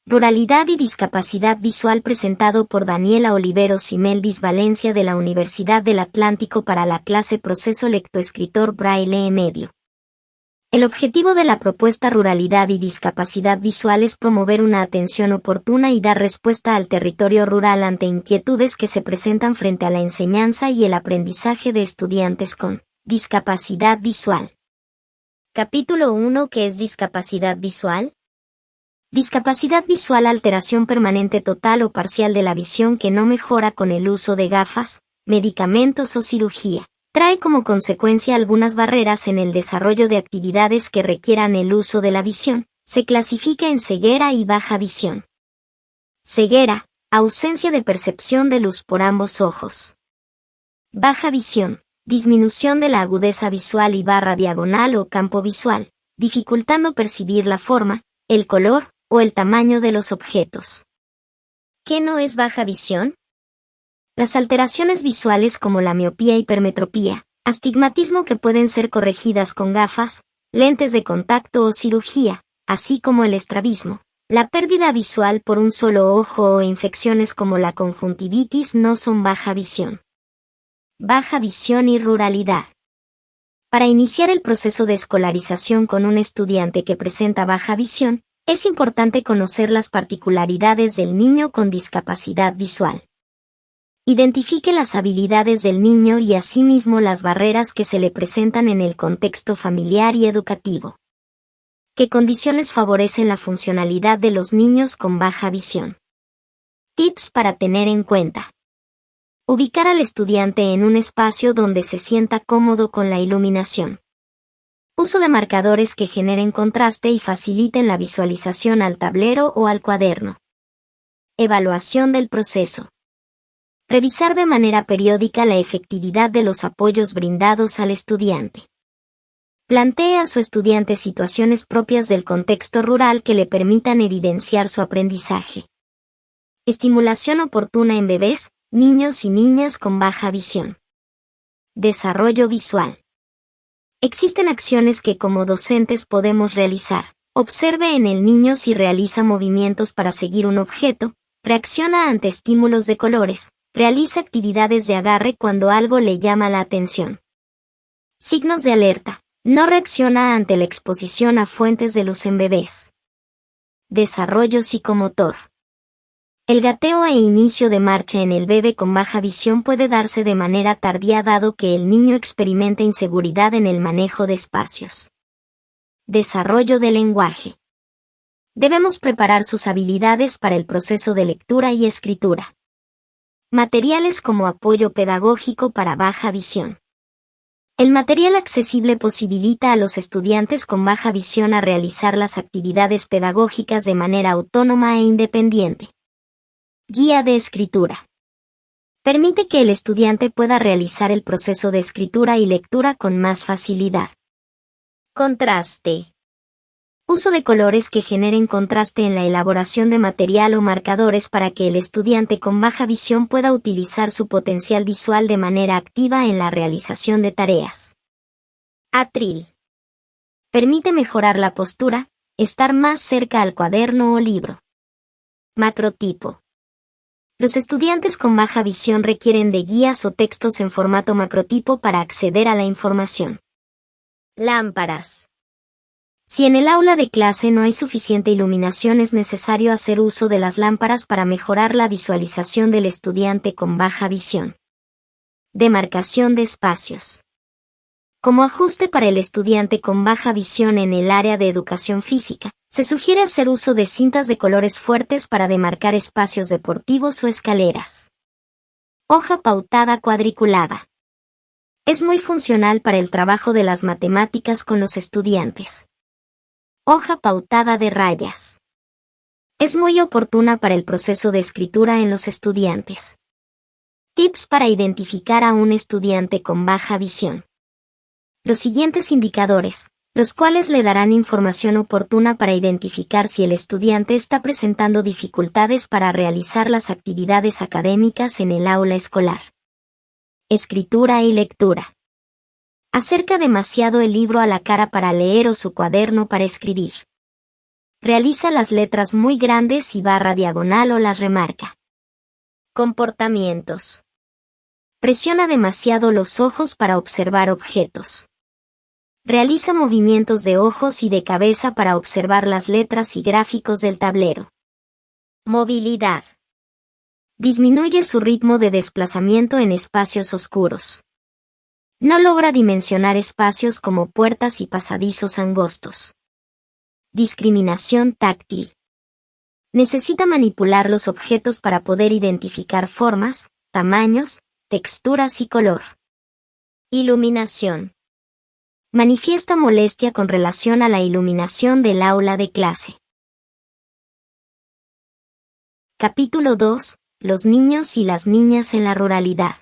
Ruralidad y discapacidad visual presentado por Daniela Oliveros y Melvis Valencia de la Universidad del Atlántico para la clase Proceso Lectoescritor Braille Medio. El objetivo de la propuesta Ruralidad y discapacidad visual es promover una atención oportuna y dar respuesta al territorio rural ante inquietudes que se presentan frente a la enseñanza y el aprendizaje de estudiantes con discapacidad visual. Capítulo 1. ¿Qué es discapacidad visual? Discapacidad visual: alteración permanente total o parcial de la visión que no mejora con el uso de gafas, medicamentos o cirugía. Trae como consecuencia algunas barreras en el desarrollo de actividades que requieran el uso de la visión. Se clasifica en ceguera y baja visión. Ceguera: ausencia de percepción de luz por ambos ojos. Baja visión: disminución de la agudeza visual y barra diagonal o campo visual, dificultando percibir la forma, el color o el tamaño de los objetos. ¿Qué no es baja visión? Las alteraciones visuales como la miopía, hipermetropía, astigmatismo que pueden ser corregidas con gafas, lentes de contacto o cirugía, así como el estrabismo, la pérdida visual por un solo ojo o infecciones como la conjuntivitis no son baja visión. Baja visión y ruralidad. Para iniciar el proceso de escolarización con un estudiante que presenta baja visión, es importante conocer las particularidades del niño con discapacidad visual. Identifique las habilidades del niño y asimismo las barreras que se le presentan en el contexto familiar y educativo. ¿Qué condiciones favorecen la funcionalidad de los niños con baja visión? Tips para tener en cuenta. Ubicar al estudiante en un espacio donde se sienta cómodo con la iluminación. Uso de marcadores que generen contraste y faciliten la visualización al tablero o al cuaderno. Evaluación del proceso. Revisar de manera periódica la efectividad de los apoyos brindados al estudiante. Plantee a su estudiante situaciones propias del contexto rural que le permitan evidenciar su aprendizaje. Estimulación oportuna en bebés, niños y niñas con baja visión. Desarrollo visual. Existen acciones que como docentes podemos realizar. Observe en el niño si realiza movimientos para seguir un objeto, reacciona ante estímulos de colores, realiza actividades de agarre cuando algo le llama la atención. Signos de alerta: no reacciona ante la exposición a fuentes de luz en bebés. Desarrollo psicomotor. El gateo e inicio de marcha en el bebé con baja visión puede darse de manera tardía dado que el niño experimenta inseguridad en el manejo de espacios. Desarrollo del lenguaje. Debemos preparar sus habilidades para el proceso de lectura y escritura. Materiales como apoyo pedagógico para baja visión. El material accesible posibilita a los estudiantes con baja visión a realizar las actividades pedagógicas de manera autónoma e independiente. Guía de escritura. Permite que el estudiante pueda realizar el proceso de escritura y lectura con más facilidad. Contraste. Uso de colores que generen contraste en la elaboración de material o marcadores para que el estudiante con baja visión pueda utilizar su potencial visual de manera activa en la realización de tareas. Atril. Permite mejorar la postura, estar más cerca al cuaderno o libro. Macrotipo. Los estudiantes con baja visión requieren de guías o textos en formato macrotipo para acceder a la información. Lámparas. Si en el aula de clase no hay suficiente iluminación, es necesario hacer uso de las lámparas para mejorar la visualización del estudiante con baja visión. Demarcación de espacios. Como ajuste para el estudiante con baja visión en el área de educación física, se sugiere hacer uso de cintas de colores fuertes para demarcar espacios deportivos o escaleras. Hoja pautada cuadriculada. Es muy funcional para el trabajo de las matemáticas con los estudiantes. Hoja pautada de rayas. Es muy oportuna para el proceso de escritura en los estudiantes. Tips para identificar a un estudiante con baja visión. Los siguientes indicadores, los cuales le darán información oportuna para identificar si el estudiante está presentando dificultades para realizar las actividades académicas en el aula escolar. Escritura y lectura. Acerca demasiado el libro a la cara para leer o su cuaderno para escribir. Realiza las letras muy grandes y barra diagonal o las remarca. Comportamientos. Presiona demasiado los ojos para observar objetos. Realiza movimientos de ojos y de cabeza para observar las letras y gráficos del tablero. Movilidad. Disminuye su ritmo de desplazamiento en espacios oscuros. No logra dimensionar espacios como puertas y pasadizos angostos. Discriminación táctil. Necesita manipular los objetos para poder identificar formas, tamaños, texturas y color. Iluminación. Manifiesta molestia con relación a la iluminación del aula de clase. Capítulo 2. Los niños y las niñas en la ruralidad.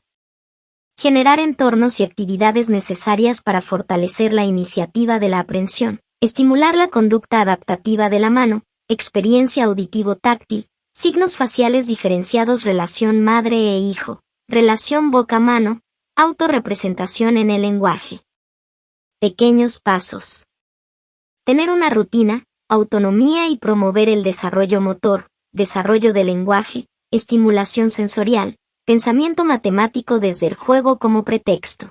Generar entornos y actividades necesarias para fortalecer la iniciativa de la aprensión, estimular la conducta adaptativa de la mano, experiencia auditivo-táctil, signos faciales diferenciados, relación madre e hijo, relación boca-mano, autorrepresentación en el lenguaje. Pequeños pasos. Tener una rutina, autonomía y promover el desarrollo motor, desarrollo del lenguaje, estimulación sensorial, pensamiento matemático desde el juego como pretexto.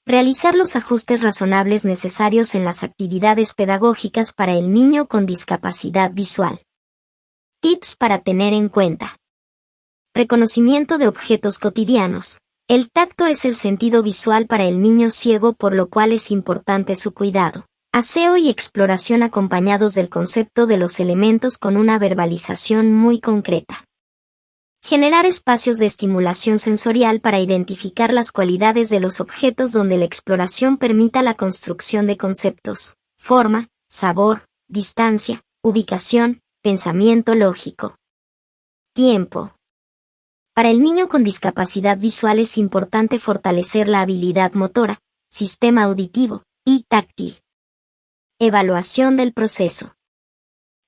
Realizar los ajustes razonables necesarios en las actividades pedagógicas para el niño con discapacidad visual. Tips para tener en cuenta. Reconocimiento de objetos cotidianos. El tacto es el sentido visual para el niño ciego, por lo cual es importante su cuidado. Aseo y exploración acompañados del concepto de los elementos con una verbalización muy concreta. Generar espacios de estimulación sensorial para identificar las cualidades de los objetos donde la exploración permita la construcción de conceptos, forma, sabor, distancia, ubicación, pensamiento lógico. Tiempo. Para el niño con discapacidad visual es importante fortalecer la habilidad motora, sistema auditivo y táctil. Evaluación del proceso.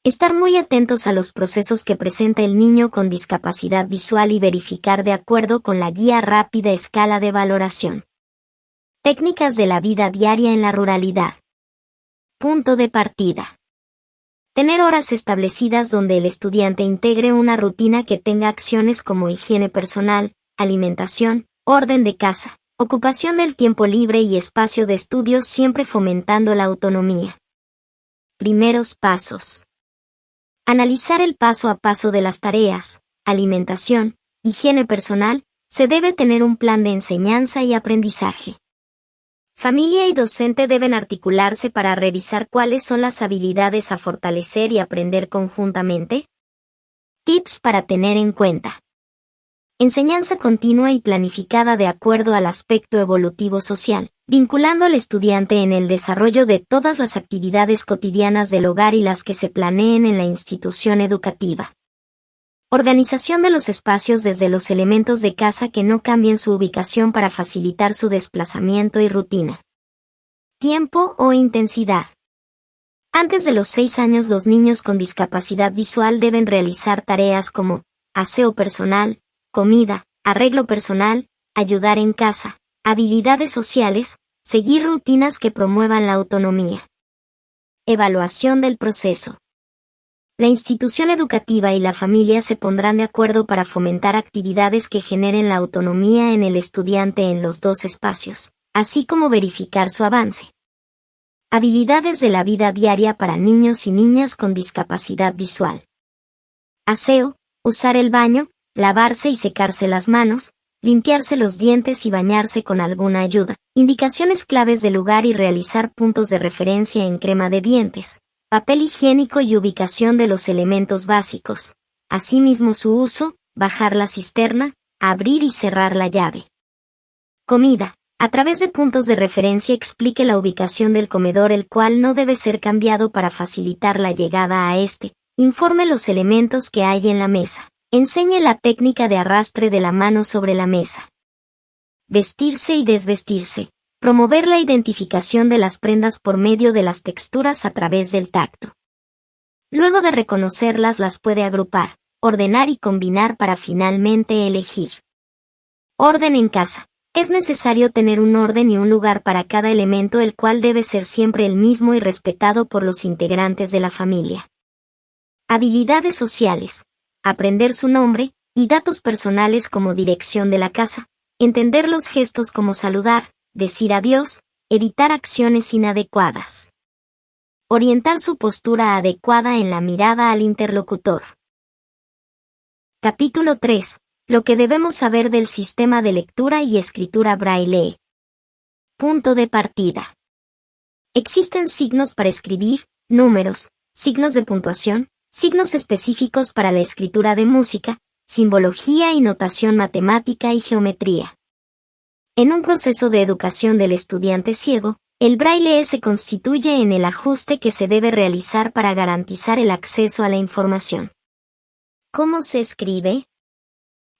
Estar muy atentos a los procesos que presenta el niño con discapacidad visual y verificar de acuerdo con la guía rápida escala de valoración. Técnicas de la vida diaria en la ruralidad. Punto de partida. Tener horas establecidas donde el estudiante integre una rutina que tenga acciones como higiene personal, alimentación, orden de casa, ocupación del tiempo libre y espacio de estudio, siempre fomentando la autonomía. Primeros pasos. Analizar el paso a paso de las tareas, alimentación, higiene personal, se debe tener un plan de enseñanza y aprendizaje. Familia y docente deben articularse para revisar cuáles son las habilidades a fortalecer y aprender conjuntamente. Tips para tener en cuenta. Enseñanza continua y planificada de acuerdo al aspecto evolutivo social, vinculando al estudiante en el desarrollo de todas las actividades cotidianas del hogar y las que se planeen en la institución educativa. Organización de los espacios desde los elementos de casa que no cambien su ubicación para facilitar su desplazamiento y rutina. Tiempo o intensidad. Antes de los 6 años los niños con discapacidad visual deben realizar tareas como aseo personal, comida, arreglo personal, ayudar en casa, habilidades sociales, seguir rutinas que promuevan la autonomía. Evaluación del proceso. La institución educativa y la familia se pondrán de acuerdo para fomentar actividades que generen la autonomía en el estudiante en los dos espacios, así como verificar su avance. Habilidades de la vida diaria para niños y niñas con discapacidad visual. Aseo, usar el baño, lavarse y secarse las manos, limpiarse los dientes y bañarse con alguna ayuda. Indicaciones claves del lugar y realizar puntos de referencia en crema de dientes, papel higiénico y ubicación de los elementos básicos. Asimismo su uso, bajar la cisterna, abrir y cerrar la llave. Comida. A través de puntos de referencia explique la ubicación del comedor, el cual no debe ser cambiado para facilitar la llegada a este. Informe los elementos que hay en la mesa. Enseñe la técnica de arrastre de la mano sobre la mesa. Vestirse y desvestirse. Promover la identificación de las prendas por medio de las texturas a través del tacto. Luego de reconocerlas las puede agrupar, ordenar y combinar para finalmente elegir. Orden en casa. Es necesario tener un orden y un lugar para cada elemento, el cual debe ser siempre el mismo y respetado por los integrantes de la familia. Habilidades sociales. Aprender su nombre y datos personales como dirección de la casa. Entender los gestos como saludar, decir adiós, evitar acciones inadecuadas. Orientar su postura adecuada en la mirada al interlocutor. Capítulo 3. Lo que debemos saber del sistema de lectura y escritura Braille. Punto de partida. Existen signos para escribir, números, signos de puntuación, signos específicos para la escritura de música, simbología y notación matemática y geometría. En un proceso de educación del estudiante ciego, el braille se constituye en el ajuste que se debe realizar para garantizar el acceso a la información. ¿Cómo se escribe?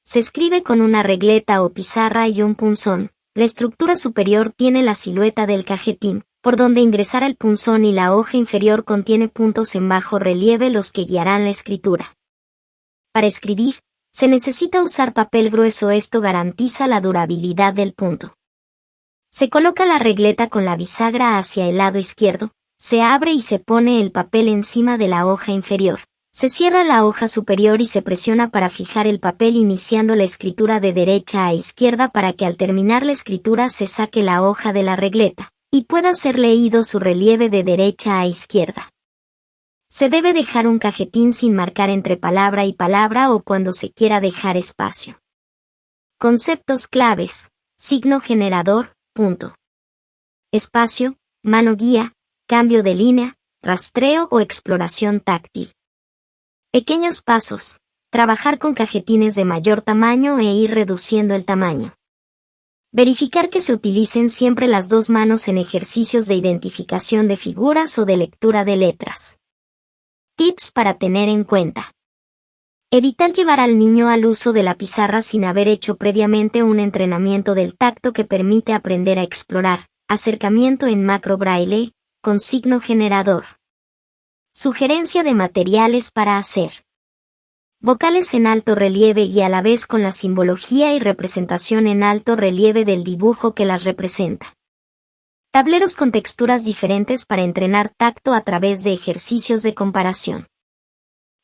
Se escribe con una regleta o pizarra y un punzón. La estructura superior tiene la silueta del cajetín, por donde ingresará el punzón, y la hoja inferior contiene puntos en bajo relieve los que guiarán la escritura. Para escribir, se necesita usar papel grueso. Esto garantiza la durabilidad del punto. Se coloca la regleta con la bisagra hacia el lado izquierdo, se abre y se pone el papel encima de la hoja inferior. Se cierra la hoja superior y se presiona para fijar el papel, iniciando la escritura de derecha a izquierda para que al terminar la escritura se saque la hoja de la regleta y pueda ser leído su relieve de derecha a izquierda. Se debe dejar un cajetín sin marcar entre palabra y palabra o cuando se quiera dejar espacio. Conceptos claves: signo generador, punto. Espacio, mano guía, cambio de línea, rastreo o exploración táctil. Pequeños pasos: trabajar con cajetines de mayor tamaño e ir reduciendo el tamaño. Verificar que se utilicen siempre las dos manos en ejercicios de identificación de figuras o de lectura de letras. Tips para tener en cuenta. Evitar llevar al niño al uso de la pizarra sin haber hecho previamente un entrenamiento del tacto que permite aprender a explorar. Acercamiento en macro braille, con signo generador. Sugerencia de materiales para hacer. Vocales en alto relieve y a la vez con la simbología y representación en alto relieve del dibujo que las representa. Tableros con texturas diferentes para entrenar tacto a través de ejercicios de comparación.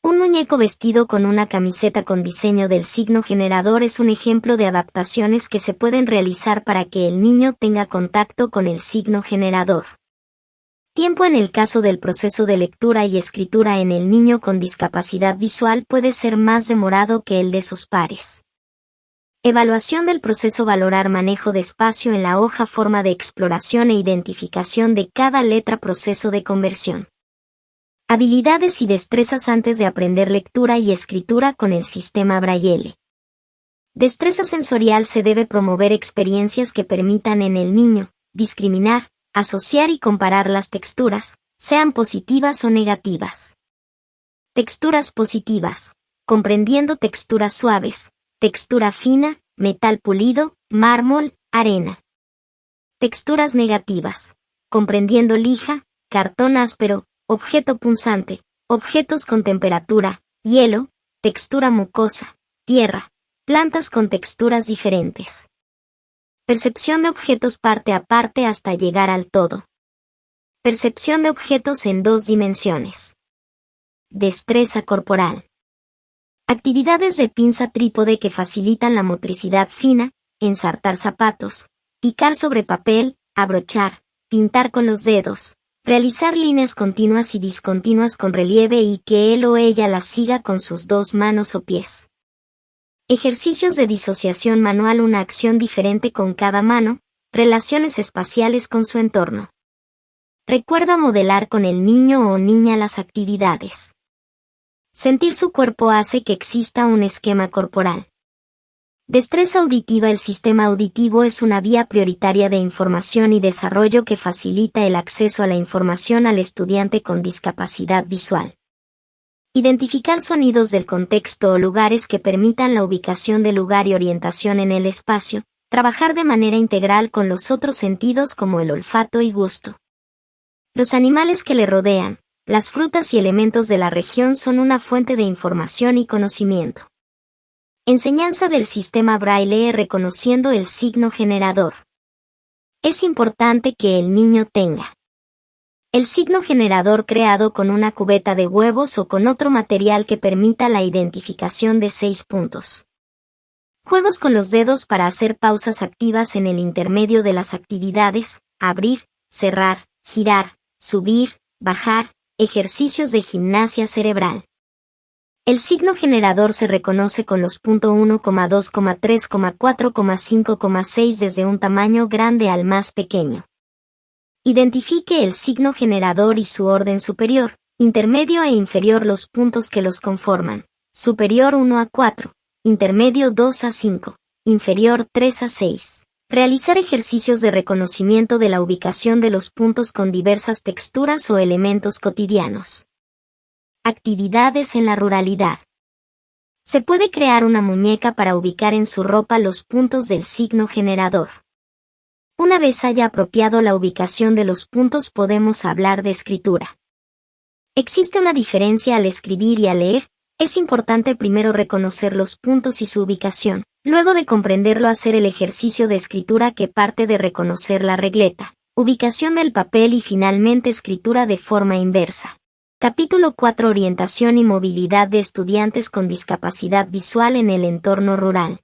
Un muñeco vestido con una camiseta con diseño del signo generador es un ejemplo de adaptaciones que se pueden realizar para que el niño tenga contacto con el signo generador. Tiempo en el caso del proceso de lectura y escritura en el niño con discapacidad visual puede ser más demorado que el de sus pares. Evaluación del proceso: valorar manejo de espacio en la hoja, forma de exploración e identificación de cada letra, proceso de conversión. Habilidades y destrezas antes de aprender lectura y escritura con el sistema Braille. Destreza sensorial: se debe promover experiencias que permitan en el niño discriminar, asociar y comparar las texturas, sean positivas o negativas. Texturas positivas: comprendiendo texturas suaves, textura fina, metal pulido, mármol, arena. Texturas negativas: comprendiendo lija, cartón áspero, objeto punzante, objetos con temperatura, hielo, textura mucosa, tierra, plantas con texturas diferentes. Percepción de objetos parte a parte hasta llegar al todo. Percepción de objetos en dos dimensiones. Destreza corporal. Actividades de pinza trípode que facilitan la motricidad fina: ensartar zapatos, picar sobre papel, abrochar, pintar con los dedos, realizar líneas continuas y discontinuas con relieve y que él o ella las siga con sus dos manos o pies. Ejercicios de disociación manual: una acción diferente con cada mano, relaciones espaciales con su entorno. Recuerda modelar con el niño o niña las actividades. Sentir su cuerpo hace que exista un esquema corporal. Destreza auditiva: el sistema auditivo es una vía prioritaria de información y desarrollo que facilita el acceso a la información al estudiante con discapacidad visual. Identificar sonidos del contexto o lugares que permitan la ubicación del lugar y orientación en el espacio. Trabajar de manera integral con los otros sentidos como el olfato y gusto. Los animales que le rodean, las frutas y elementos de la región son una fuente de información y conocimiento. Enseñanza del sistema Braille reconociendo el signo generador. Es importante que el niño tenga El signo generador creado con una cubeta de huevos o con otro material que permita la identificación de 6 puntos. Juegos con los dedos para hacer pausas activas en el intermedio de las actividades, abrir, cerrar, girar, subir, bajar, ejercicios de gimnasia cerebral. El signo generador se reconoce con los punto 1, 2, 3, 4, 5, 6 desde un tamaño grande al más pequeño. Identifique el signo generador y su orden superior, intermedio e inferior los puntos que los conforman. Superior 1 a 4, intermedio 2 a 5, inferior 3 a 6. Realizar ejercicios de reconocimiento de la ubicación de los puntos con diversas texturas o elementos cotidianos. Actividades en la ruralidad. Se puede crear una muñeca para ubicar en su ropa los puntos del signo generador. Una vez haya apropiado la ubicación de los puntos, podemos hablar de escritura. Existe una diferencia al escribir y al leer. Es importante primero reconocer los puntos y su ubicación, luego de comprenderlo hacer el ejercicio de escritura que parte de reconocer la regleta, ubicación del papel y finalmente escritura de forma inversa. Capítulo 4. Orientación y movilidad de estudiantes con discapacidad visual en el entorno rural.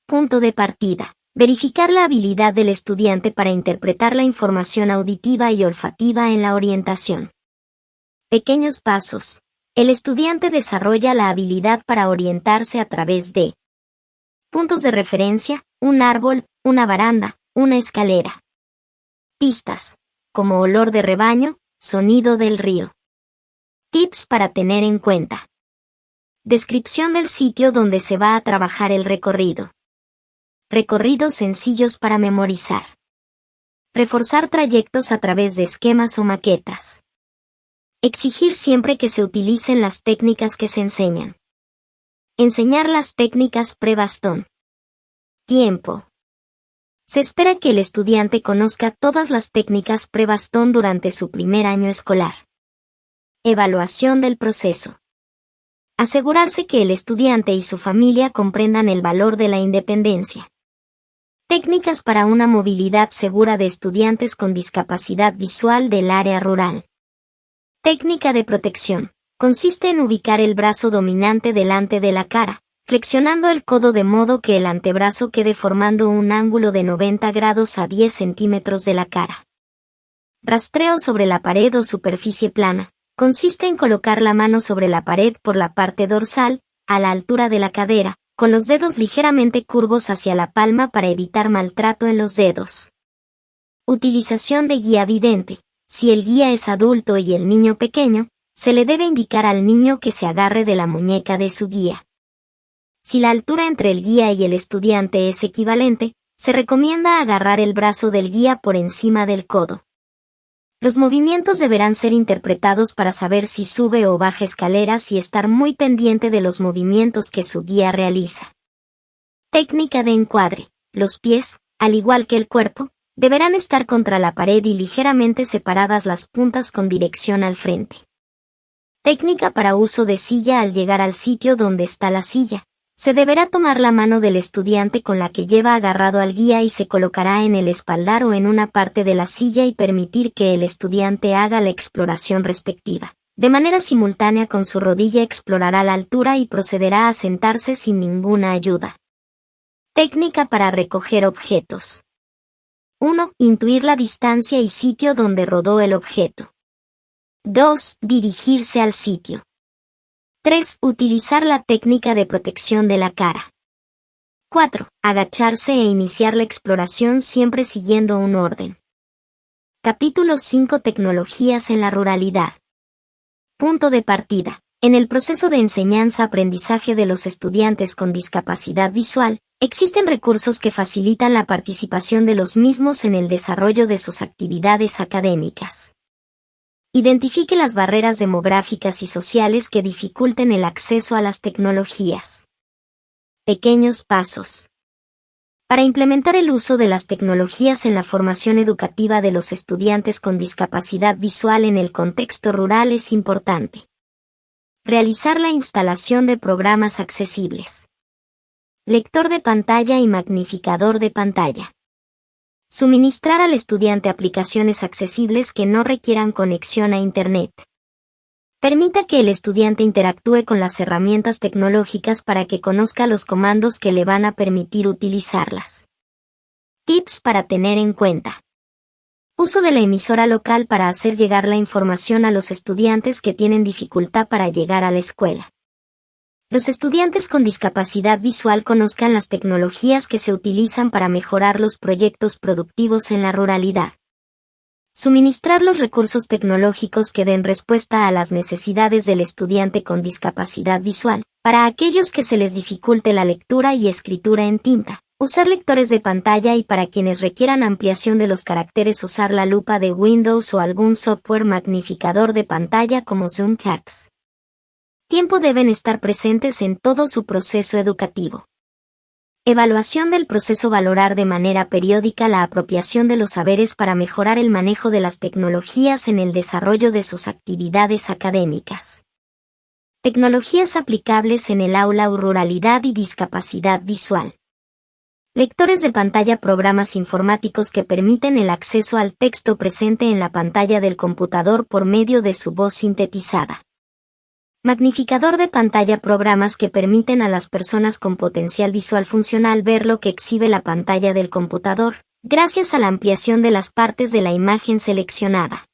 Punto de partida. Verificar la habilidad del estudiante para interpretar la información auditiva y olfativa en la orientación. Pequeños pasos. El estudiante desarrolla la habilidad para orientarse a través de puntos de referencia, un árbol, una baranda, una escalera. Pistas, como olor de rebaño, sonido del río. Tips para tener en cuenta. Descripción del sitio donde se va a trabajar el recorrido. Recorridos sencillos para memorizar. Reforzar trayectos a través de esquemas o maquetas. Exigir siempre que se utilicen las técnicas que se enseñan. Enseñar las técnicas pre-bastón. Tiempo. Se espera que el estudiante conozca todas las técnicas pre-bastón durante su primer año escolar. Evaluación del proceso. Asegurarse que el estudiante y su familia comprendan el valor de la independencia. Técnicas para una movilidad segura de estudiantes con discapacidad visual del área rural. Técnica de protección. Consiste en ubicar el brazo dominante delante de la cara, flexionando el codo de modo que el antebrazo quede formando un ángulo de 90 grados a 10 centímetros de la cara. Rastreo sobre la pared o superficie plana. Consiste en colocar la mano sobre la pared por la parte dorsal, a la altura de la cadera, con los dedos ligeramente curvos hacia la palma para evitar maltrato en los dedos. Utilización de guía vidente. Si el guía es adulto y el niño pequeño, se le debe indicar al niño que se agarre de la muñeca de su guía. Si la altura entre el guía y el estudiante es equivalente, se recomienda agarrar el brazo del guía por encima del codo. Los movimientos deberán ser interpretados para saber si sube o baja escaleras y estar muy pendiente de los movimientos que su guía realiza. Técnica de encuadre. Los pies, al igual que el cuerpo, deberán estar contra la pared y ligeramente separadas las puntas con dirección al frente. Técnica para uso de silla. Al llegar al sitio donde está la silla, se deberá tomar la mano del estudiante con la que lleva agarrado al guía y se colocará en el espaldar o en una parte de la silla y permitir que el estudiante haga la exploración respectiva. De manera simultánea con su rodilla explorará la altura y procederá a sentarse sin ninguna ayuda. Técnica para recoger objetos. 1. Intuir la distancia y sitio donde rodó el objeto. 2. Dirigirse al sitio. 3. Utilizar la técnica de protección de la cara. 4. Agacharse e iniciar la exploración siempre siguiendo un orden. Capítulo 5. Tecnologías en la ruralidad. Punto de partida. En el proceso de enseñanza-aprendizaje de los estudiantes con discapacidad visual, existen recursos que facilitan la participación de los mismos en el desarrollo de sus actividades académicas. Identifique las barreras demográficas y sociales que dificulten el acceso a las tecnologías. Pequeños pasos. Para implementar el uso de las tecnologías en la formación educativa de los estudiantes con discapacidad visual en el contexto rural es importante. Realizar la instalación de programas accesibles. Lector de pantalla y magnificador de pantalla. Suministrar al estudiante aplicaciones accesibles que no requieran conexión a Internet. Permita que el estudiante interactúe con las herramientas tecnológicas para que conozca los comandos que le van a permitir utilizarlas. Tips para tener en cuenta. Uso de la emisora local para hacer llegar la información a los estudiantes que tienen dificultad para llegar a la escuela. Los estudiantes con discapacidad visual conozcan las tecnologías que se utilizan para mejorar los proyectos productivos en la ruralidad. Suministrar los recursos tecnológicos que den respuesta a las necesidades del estudiante con discapacidad visual. Para aquellos que se les dificulte la lectura y escritura en tinta, usar lectores de pantalla, y para quienes requieran ampliación de los caracteres, usar la lupa de Windows o algún software magnificador de pantalla como ZoomText. Tiempo. Deben estar presentes en todo su proceso educativo. Evaluación del proceso. Valorar de manera periódica la apropiación de los saberes para mejorar el manejo de las tecnologías en el desarrollo de sus actividades académicas. Tecnologías aplicables en el aula o ruralidad y discapacidad visual. Lectores de pantalla. Programas informáticos que permiten el acceso al texto presente en la pantalla del computador por medio de su voz sintetizada. Magnificador de pantalla. Programas que permiten a las personas con potencial visual funcional ver lo que exhibe la pantalla del computador, gracias a la ampliación de las partes de la imagen seleccionada.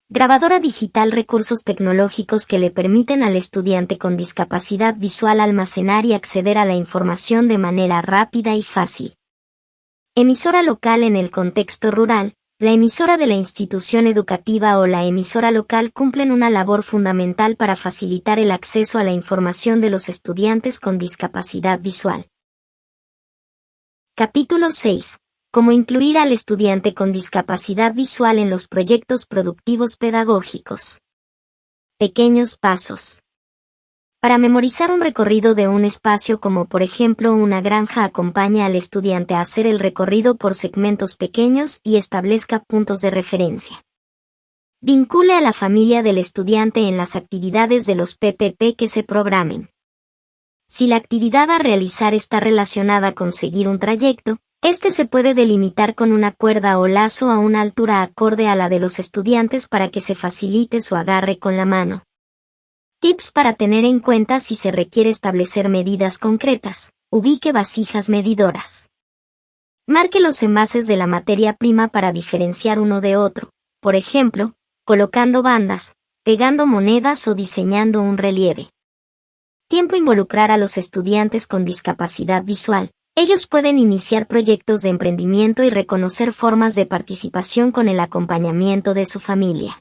Grabadora digital. Recursos tecnológicos que le permiten al estudiante con discapacidad visual almacenar y acceder a la información de manera rápida y fácil. Emisora local. En el contexto rural, la emisora de la institución educativa o la emisora local cumplen una labor fundamental para facilitar el acceso a la información de los estudiantes con discapacidad visual. Capítulo 6. Cómo incluir al estudiante con discapacidad visual en los proyectos productivos pedagógicos. Pequeños pasos. Para memorizar un recorrido de un espacio, como por ejemplo una granja, acompaña al estudiante a hacer el recorrido por segmentos pequeños y establezca puntos de referencia. Vincule a la familia del estudiante en las actividades de los PPP que se programen. Si la actividad a realizar está relacionada con seguir un trayecto, este se puede delimitar con una cuerda o lazo a una altura acorde a la de los estudiantes para que se facilite su agarre con la mano. Tips para tener en cuenta si se requiere establecer medidas concretas. Ubique vasijas medidoras. Marque los envases de la materia prima para diferenciar uno de otro, por ejemplo, colocando bandas, pegando monedas o diseñando un relieve. Tiempo. Involucrar a los estudiantes con discapacidad visual. Ellos pueden iniciar proyectos de emprendimiento y reconocer formas de participación con el acompañamiento de su familia.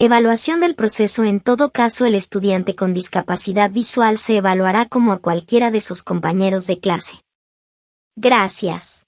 Evaluación del proceso. En todo caso, el estudiante con discapacidad visual se evaluará como a cualquiera de sus compañeros de clase. Gracias.